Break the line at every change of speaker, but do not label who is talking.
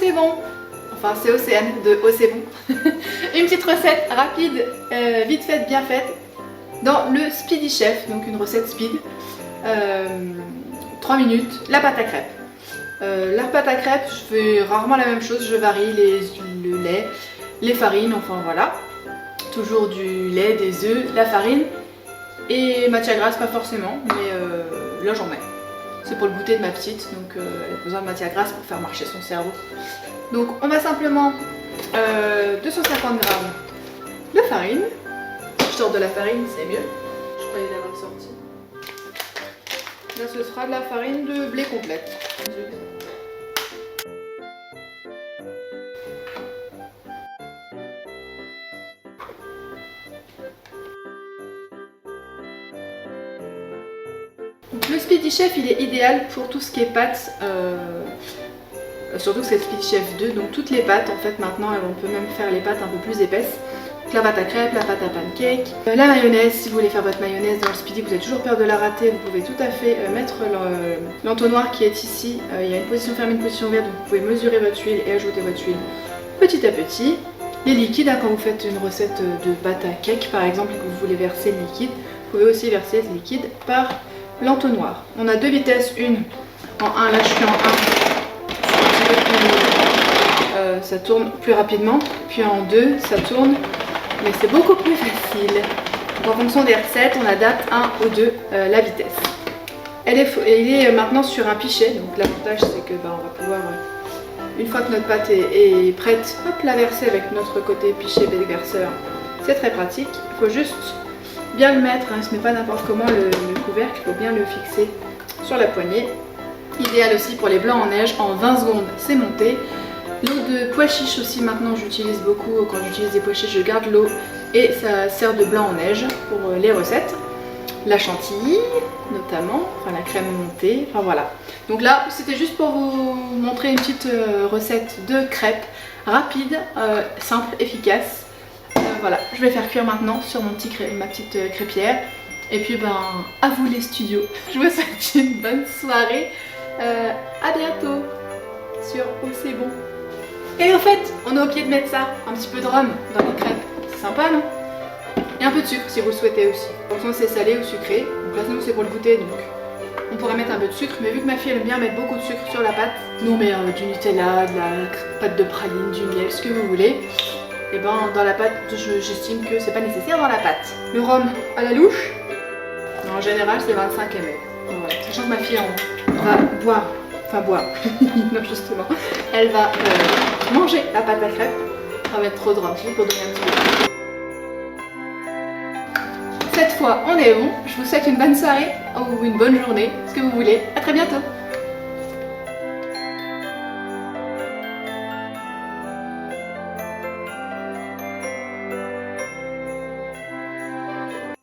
C'est Bon. Enfin c'est Océane de Oh C'est Bon. Une petite recette rapide, vite faite, bien faite, dans le Speedy Chef, donc une recette speed. 3 minutes, la pâte à crêpes. La pâte à crêpes, je fais rarement la même chose, je varie le lait, les farines, enfin voilà. Toujours du lait, des œufs, la farine et matière grasse, pas forcément, mais là j'en mets. C'est pour le goûter de ma petite, donc elle a besoin de matière grasse pour faire marcher son cerveau. Donc on va simplement 250 g de farine. Je sors de la farine, c'est mieux. Je croyais l'avoir sorti. Là ce sera de la farine de blé complète. Donc, le Speedy Chef il est idéal pour tout ce qui est pâtes, surtout que c'est le Speedy Chef 2, donc toutes les pâtes en fait maintenant on peut même faire les pâtes un peu plus épaisses. Donc, la pâte à crêpes, la pâte à pancake, la mayonnaise, si vous voulez faire votre mayonnaise dans le Speedy, vous avez toujours peur de la rater, vous pouvez tout à fait mettre l'entonnoir qui est ici, il y a une position fermée, une position ouverte, donc vous pouvez mesurer votre huile et ajouter votre huile petit à petit. Les liquides, hein, quand vous faites une recette de pâte à cake par exemple et que vous voulez verser le liquide, vous pouvez aussi verser ce liquide par l'entonnoir. On a deux vitesses, une en 1, là je suis en 1, ça tourne plus rapidement, puis en 2 ça tourne, mais c'est beaucoup plus facile. Donc en fonction des recettes, on adapte 1 ou 2 la vitesse. Elle est maintenant sur un pichet, donc l'avantage c'est que on va pouvoir, une fois que notre pâte est prête, hop, la verser avec notre côté pichet verseur. C'est très pratique, il faut juste bien le mettre, hein, il ne se met pas n'importe comment le couvercle, il faut bien le fixer sur la poignée. Idéal aussi pour les blancs en neige, en 20 secondes c'est monté. L'eau de pois chiche aussi maintenant j'utilise beaucoup, quand j'utilise des pois chiches je garde l'eau et ça sert de blanc en neige pour les recettes. La chantilly notamment, enfin la crème montée, enfin voilà. Donc là c'était juste pour vous montrer une petite recette de crêpes rapide, simple, efficace. Voilà, je vais faire cuire maintenant sur ma petite crêpière. Et puis à vous les studios. Je vous souhaite une bonne soirée. À bientôt sur Oh C'est Bon. Et au fait, on a oublié de mettre ça, un petit peu de rhum dans les crêpes. C'est sympa, non? Et un peu de sucre si vous le souhaitez aussi. En fonction c'est salé ou sucré. Donc là nous c'est pour le goûter, donc on pourrait mettre un peu de sucre. Mais vu que ma fille aime bien mettre beaucoup de sucre sur la pâte, nous on met du Nutella, de la pâte de praline, du miel, ce que vous voulez. Et dans la pâte, j'estime que c'est pas nécessaire dans la pâte. Le rhum à la louche, en général c'est 25 ml. Voilà. Sachant que ma fille va boire, non justement, elle va manger la pâte à crêpes. On va mettre trop de rhum pour donner un petit peu. Cette fois on est bon, je vous souhaite une bonne soirée ou une bonne journée, ce que vous voulez. À très bientôt.